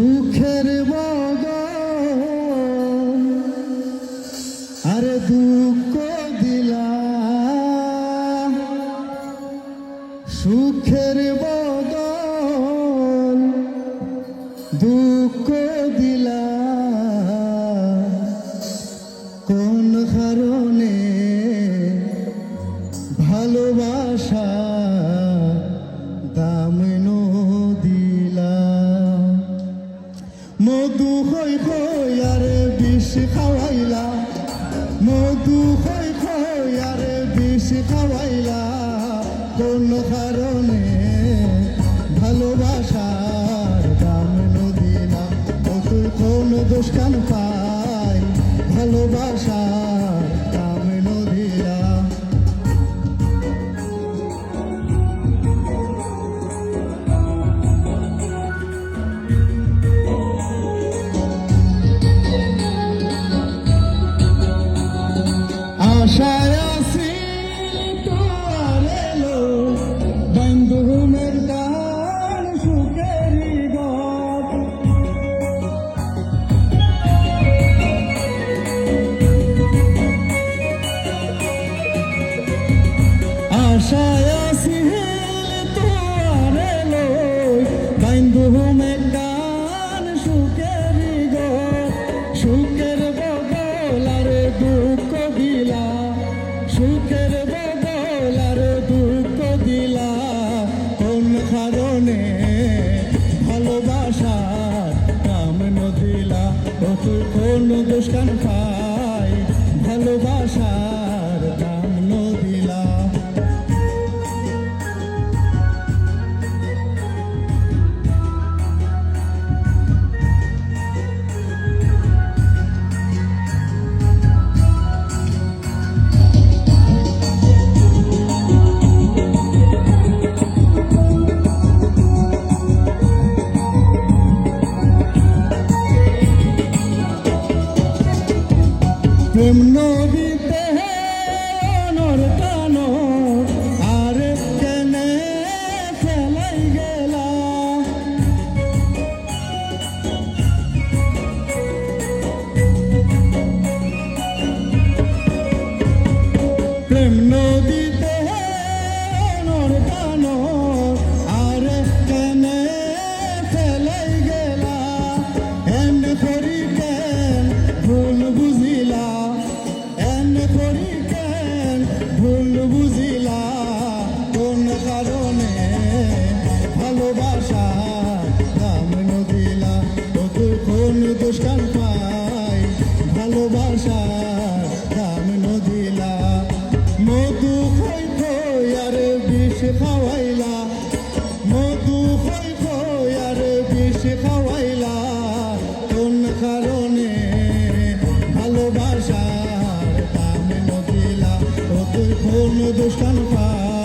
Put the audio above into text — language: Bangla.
সুখের বদল আরে দুঃখ দিলা, সুখের বদল দুঃখ দিলা, কোন কারণে ভালোবাসা দাম দিলা। মধু হই হই আরে বিষ খাওয়াইলা, মধু হই হই আরে বিষ খাওয়াইলা, কোন কারণে ভালোবাসার দাম দিলা। ও তুই কোন দোষ কান পাই ভালোবাসার দাম দিলা। আশায় আছি তোর এলো বন্ধু মের গান সুখেরি গপ, আশায় আছি তোর এলো বন্ধু মের গান সুখেরি গপ, সুখের বদল আর দুঃখ দিলা, সুখের বদল আর দুঃখ দিলা, কোন কারণে ভালোবাসার দাম দিলা। ও তুই কোন দোষ কান পাই ভালোবাসার দাম দিলা। প্রেম নদীতে অনর কানো আর কেনে ফেলাই গেলা, প্রেম নদীতে অনর কানো আর কেনে ফেলাই গেলা, এন করি কেন ভুল বুঝিলা, ভুল বুঝিলা, কোন কারণে ভালোবাসা দাম দিলা। ও তুই কোন দোষ কান পাই ভালোবাসা দাম দিলা। মধু খই খই আর বিষ খাওয়াইলা, মধু খই খই আর বিষ খাওয়াইলা, কোন কারণে ভালোবাসা দাম দিলা। ও তুই কোন দোষ কান পাই